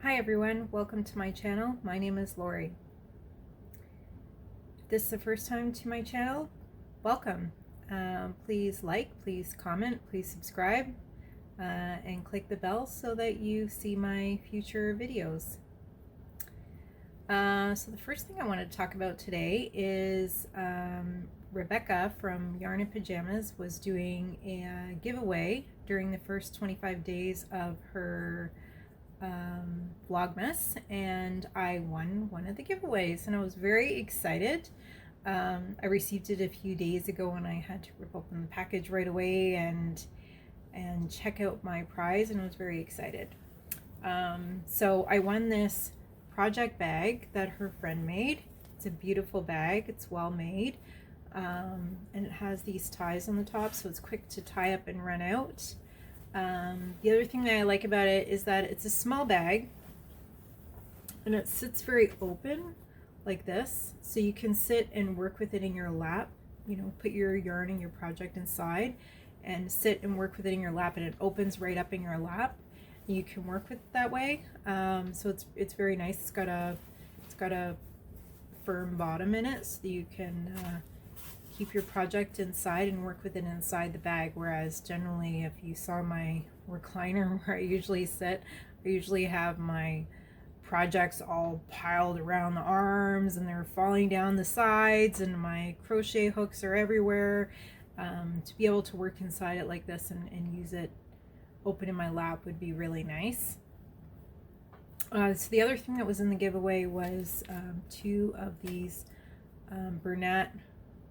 Hi everyone, welcome to my channel. My name is Lori. If this is the first time to my channel, welcome. Please like, please comment, please subscribe, and click the bell so that you see my future videos. So the first thing I want to talk about today is Rebecca from Yarn and Pajamas was doing a giveaway during the first 25 days of her Vlogmas, and I won one of the giveaways and I was very excited. I received it a few days ago and I had to rip open the package right away and check out my prize, and I was very excited. So I won this project bag that her friend made. It's a beautiful bag, it's well made, and it has these ties on the top so it's quick to tie up and run out. The other thing that I like about it is that it's a small bag and it sits very open like this, so you can sit and work with it in your lap, you know, put your yarn and your project inside and sit and work with it in your lap, and it opens right up in your lap. You can work with it that way. So it's very nice. It's got a firm bottom in it so that you can keep your project inside and work with it inside the bag, whereas generally if you saw my recliner where I usually sit, I usually have my projects all piled around the arms and they're falling down the sides and my crochet hooks are everywhere. To be able to work inside it like this and use it open in my lap would be really nice. So the other thing that was in the giveaway was two of these Bernat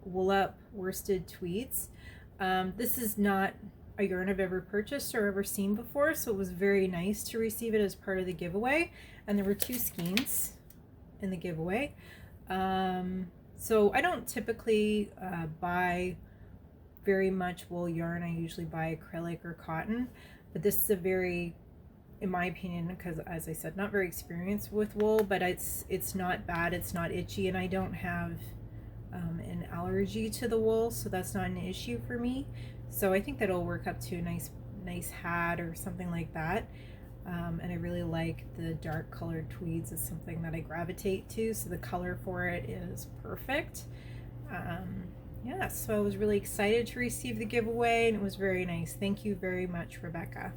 Wool Up worsted tweeds. This is not a yarn I've ever purchased or ever seen before, so it was very nice to receive it as part of the giveaway. And there were two skeins in the giveaway. So I don't typically buy very much wool yarn. I usually buy acrylic or cotton, but this is a very, in my opinion, because as I said, not very experienced with wool, but it's not bad, it's not itchy, and I don't have an allergy to the wool, so that's not an issue for me. So I think that'll work up to a nice hat or something like that. And I really like the dark colored tweeds. It's something that I gravitate to, so the color for it is perfect. Yeah, so I was really excited to receive the giveaway and it was very nice. Thank you very much, Rebecca.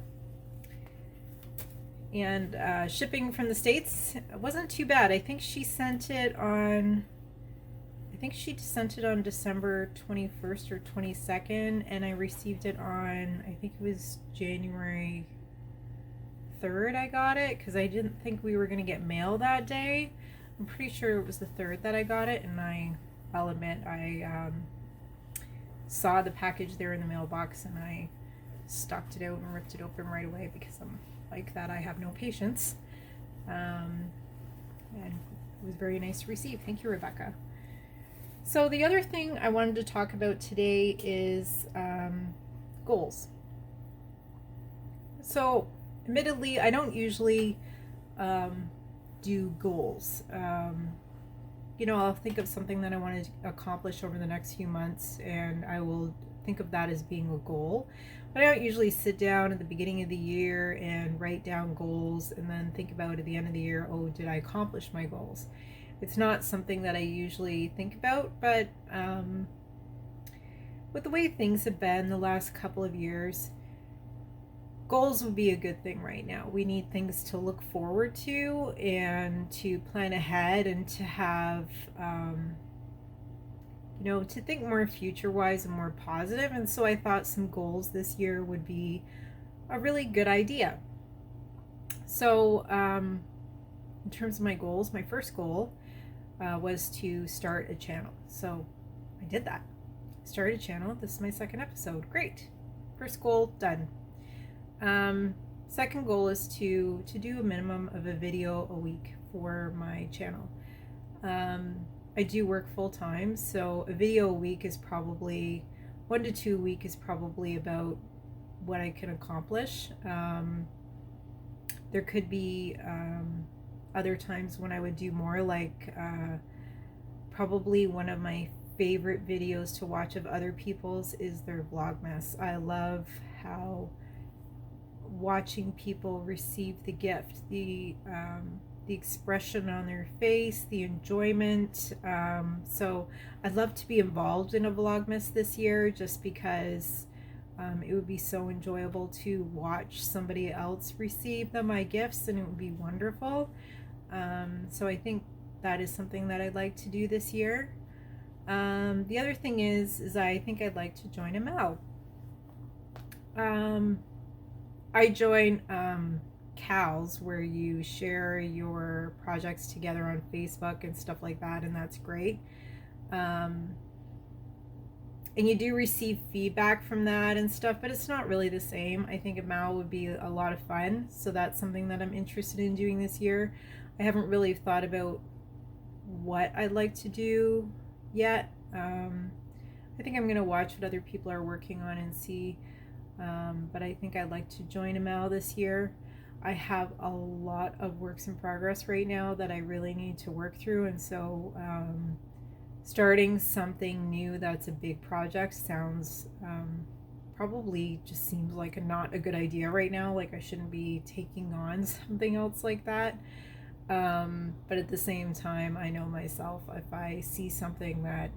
And shipping from the States wasn't too bad. I think she sent it on December 21st or 22nd, and I received it on, I think it was January 3rd I got it, because I didn't think we were going to get mail that day. I'm pretty sure it was the 3rd that I got it, and I'll admit, I saw the package there in the mailbox and I stuck it out and ripped it open right away because I'm like that. I have no patience. And it was very nice to receive. Thank you, Rebecca. So the other thing I wanted to talk about today is goals. So admittedly, I don't usually do goals. You know, I'll think of something that I want to accomplish over the next few months and I will think of that as being a goal. But I don't usually sit down at the beginning of the year and write down goals and then think about at the end of the year, oh, did I accomplish my goals? It's not something that I usually think about, but with the way things have been the last couple of years, goals would be a good thing right now. We need things to look forward to and to plan ahead and to have, you know, to think more future-wise and more positive. And so I thought some goals this year would be a really good idea. So in terms of my goals, my first goal was to start a channel. So I did that. Started a channel. This is my second episode. Great. First goal done. Second goal is to do a minimum of a video a week for my channel. I do work full-time, so a video a week is probably 1 to 2 a week is probably about what I can accomplish. There could be other times when I would do more, like probably one of my favorite videos to watch of other people's is their Vlogmas. I love how watching people receive the gift, the expression on their face, the enjoyment. So I'd love to be involved in a Vlogmas this year, just because it would be so enjoyable to watch somebody else receive my gifts, and it would be wonderful. So I think that is something that I'd like to do this year. The other thing is I think I'd like to join a MAL. I join CALs, where you share your projects together on Facebook and stuff like that, and that's great. And you do receive feedback from that and stuff, but it's not really the same. I think a MAL would be a lot of fun, so that's something that I'm interested in doing this year. I haven't really thought about what I'd like to do yet. I think I'm going to watch what other people are working on and see, but I think I'd like to join a MAL this year. I have a lot of works in progress right now that I really need to work through, and so starting something new that's a big project sounds probably just seems like not a good idea right now. Like, I shouldn't be taking on something else like that. But at the same time, I know myself, if I see something that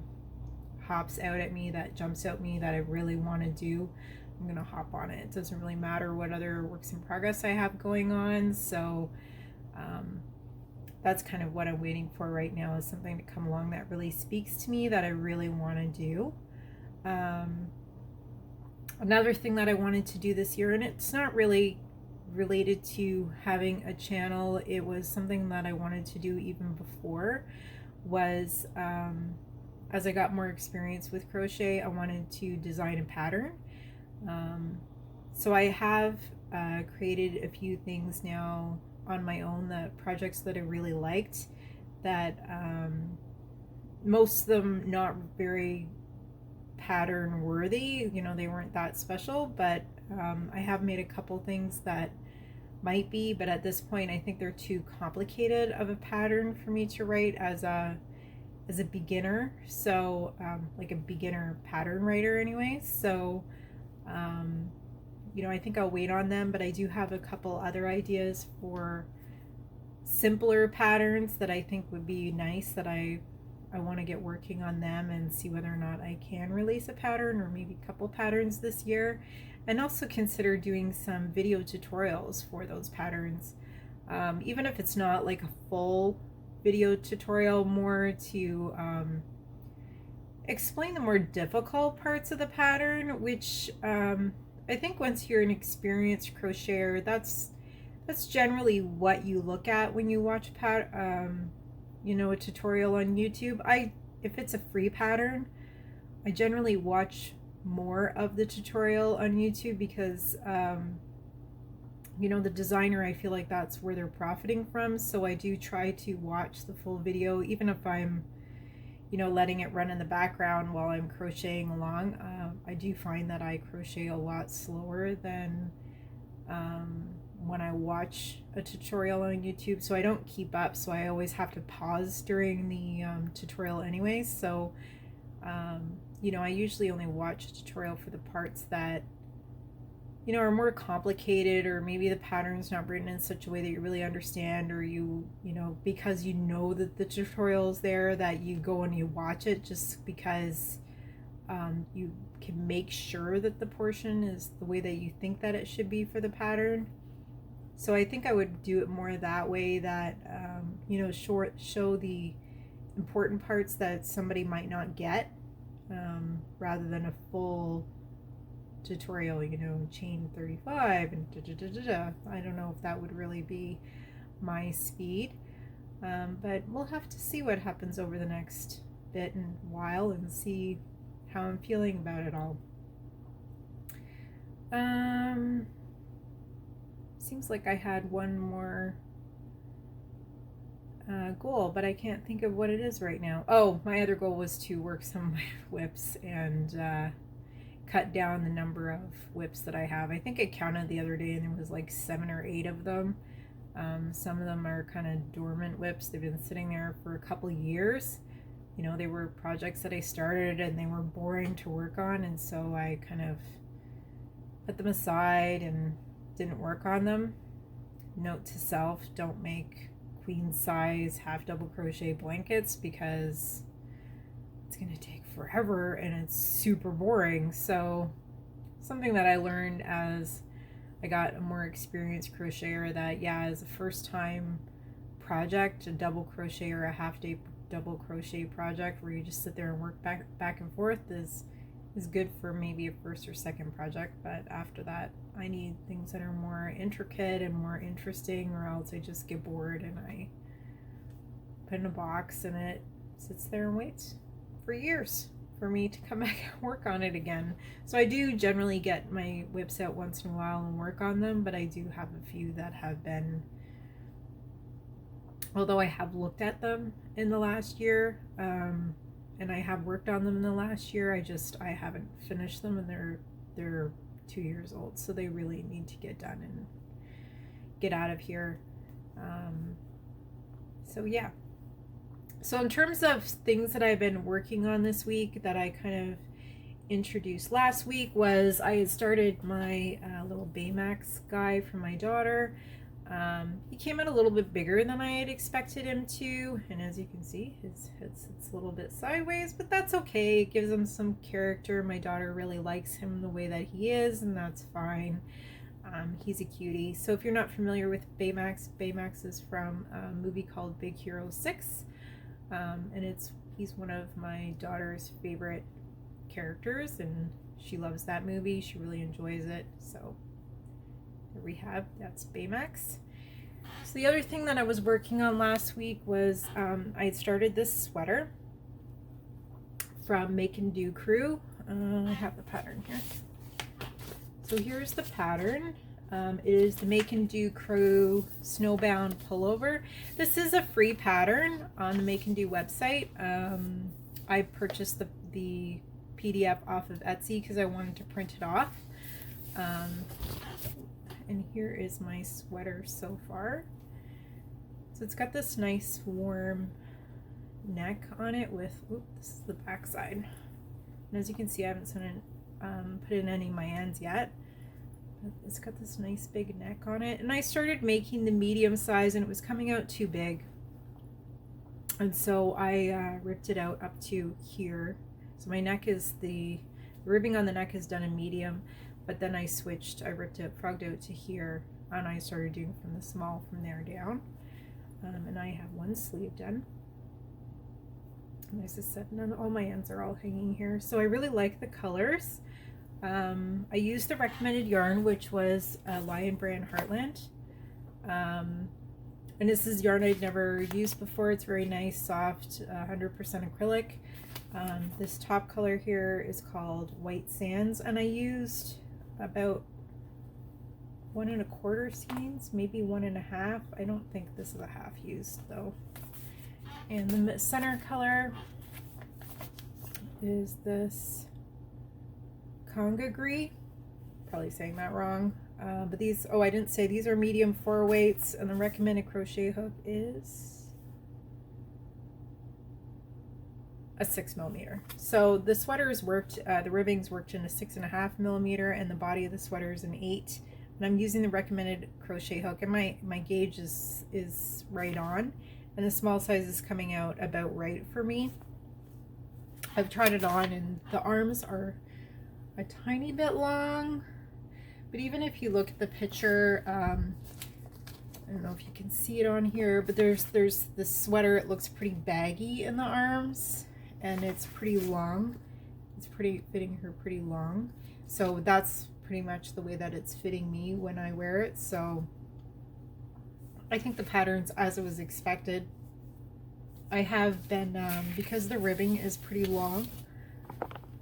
hops out at me, that jumps out at me, that I really want to do, I'm gonna hop on it. It doesn't really matter what other works in progress I have going on. So that's kind of what I'm waiting for right now, is something to come along that really speaks to me, that I really want to do. Another thing that I wanted to do this year, and it's not really related to having a channel, it was something that I wanted to do even before, was as I got more experience with crochet, I wanted to design a pattern. So I have created a few things now on my own, the projects that I really liked, that most of them not very pattern worthy, you know, they weren't that special, but I have made a couple things that might be, but at this point I think they're too complicated of a pattern for me to write as a beginner, so like a beginner pattern writer anyway. So you know, I think I'll wait on them, but I do have a couple other ideas for simpler patterns that I think would be nice, that I want to get working on them and see whether or not I can release a pattern, or maybe a couple patterns this year, and also consider doing some video tutorials for those patterns, even if it's not like a full video tutorial, more to explain the more difficult parts of the pattern, which I think once you're an experienced crocheter, that's generally what you look at when you watch you know, a tutorial on YouTube. If it's a free pattern, I generally watch more of the tutorial on YouTube, because you know, the designer, I feel like that's where they're profiting from. So I do try to watch the full video, even if I'm, you know, letting it run in the background while I'm crocheting along. I do find that I crochet a lot slower than when I watch a tutorial on YouTube, so I don't keep up, so I always have to pause during the tutorial anyways. So you know, I usually only watch a tutorial for the parts that, you know, are more complicated, or maybe the pattern's not written in such a way that you really understand, or you know, because you know that the tutorial is there, that you go and you watch it just because you can make sure that the portion is the way that you think that it should be for the pattern. So I think I would do it more that way, that you know, show the important parts that somebody might not get, rather than a full tutorial, you know, chain 35 and da, da, da, da, da. I don't know if that would really be my speed, but we'll have to see what happens over the next bit and while, and see how I'm feeling about it all. Seems like I had one more goal, but I can't think of what it is right now. Oh, my other goal was to work some of my whips and cut down the number of whips that I have. I think I counted the other day and there was like 7 or 8 of them. Some of them are kind of dormant whips. They've been sitting there for a couple years. You know, they were projects that I started and they were boring to work on, and so I kind of put them aside and didn't work on them. Note to self, don't make queen size half double crochet blankets because it's going to take forever and it's super boring. So something that I learned as I got a more experienced crocheter, that yeah, as a first time project, a double crochet or a half day double crochet project where you just sit there and work back and forth is good for maybe a first or second project. But after that, I need things that are more intricate and more interesting, or else I just get bored and I put in a box and it sits there and waits for years for me to come back and work on it again. So I do generally get my whips out once in a while and work on them, but I do have a few that have been, although I have looked at them in the last year, and I have worked on them in the last year, I haven't finished them, and they're 2 years old, so they really need to get done and get out of here. So yeah. So in terms of things that I've been working on this week that I kind of introduced last week was I had started my little Baymax guy for my daughter. He came out a little bit bigger than I had expected him to, and as you can see, his head sits a little bit sideways, but that's okay. It gives him some character. My daughter really likes him the way that he is, and that's fine. He's a cutie. So if you're not familiar with Baymax, Baymax is from a movie called Big Hero 6. And he's one of my daughter's favorite characters, and she loves that movie. She really enjoys it. So here we have, that's Baymax. So the other thing that I was working on last week was I had started this sweater from Make and Do Crew. I have the pattern here. So here's the pattern. It is the Make and Do Crew Snowbound Pullover. This is a free pattern on the Make and Do website. I purchased the PDF off of Etsy because I wanted to print it off. And here is my sweater so far. So it's got this nice warm neck on it with, this is the back side. And as you can see, I haven't put in any of my ends yet. It's got this nice big neck on it, and I started making the medium size and it was coming out too big, and so I ripped it out up to here. So my neck is the ribbing on the neck is done in medium, but then I ripped it, frogged out to here, and I started doing from the small from there down. And I have one sleeve done. And as I said, all my ends are all hanging here. So I really like the colors. I used the recommended yarn, which was Lion Brand Heartland. And this is yarn I'd never used before. It's very nice, soft, 100% acrylic. This top color here is called White Sands, and I used about 1 1/4 skeins, maybe 1 1/2. I don't think this is a half used though. And the center color is this Conga Gree, probably saying that wrong, but these, I didn't say, these are medium 4/8, and the recommended crochet hook is a 6mm. So the sweater is worked, the ribbing's worked in a 6.5mm, and the body of the sweater is an 8. And I'm using the recommended crochet hook, and my gauge is right on, and the small size is coming out about right for me. I've tried it on, and the arms are a tiny bit long, but even if you look at the picture, I don't know if you can see it on here, but there's this sweater, it looks pretty baggy in the arms, and it's pretty long. It's fitting her pretty long, so that's pretty much the way that it's fitting me when I wear it. So I think the pattern's as it was expected. I have been, because the ribbing is pretty long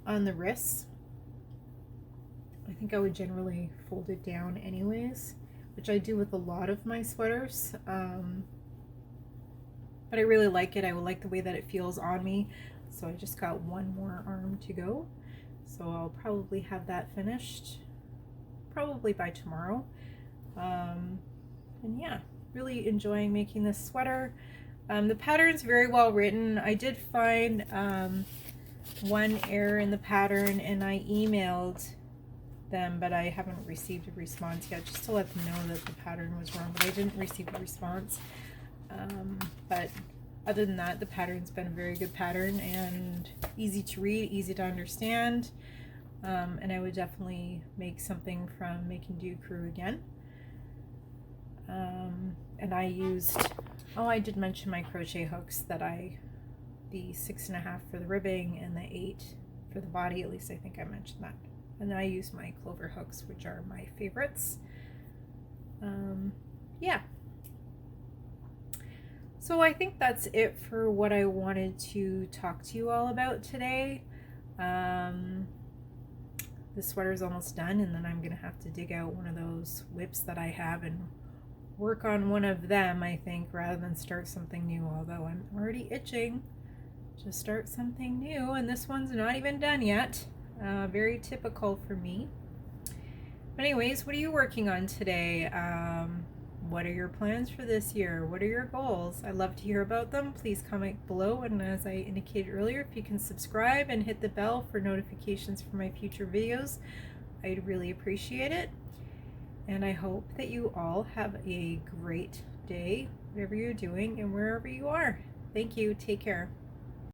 on the wrists, I think I would generally fold it down anyways, which I do with a lot of my sweaters. But I really like it. I like the way that it feels on me. So I just got one more arm to go. So I'll probably have that finished probably by tomorrow. And yeah, really enjoying making this sweater. The pattern's very well written. I did find one error in the pattern, and I emailed them, but I haven't received a response yet, just to let them know that the pattern was wrong, but I didn't receive a response. But other than that, the pattern's been a very good pattern and easy to read, easy to understand. And I would definitely make something from Making Do Crew again. And I used, oh, I did mention my crochet hooks that the 6.5 for the ribbing and the 8 for the body. At least I think I mentioned that. And I use my clover hooks, which are my favorites. Yeah. So I think that's it for what I wanted to talk to you all about today. The sweater's almost done, and then I'm gonna have to dig out one of those whips that I have and work on one of them, I think, rather than start something new, although I'm already itching to start something new, and this one's not even done yet. Very typical for me. But anyways, what are you working on today? What are your plans for this year? What are your goals? I'd love to hear about them. Please comment below, and as I indicated earlier, if you can subscribe and hit the bell for notifications for my future videos, I'd really appreciate it. And I hope that you all have a great day, whatever you're doing and wherever you are. Thank you. Take care.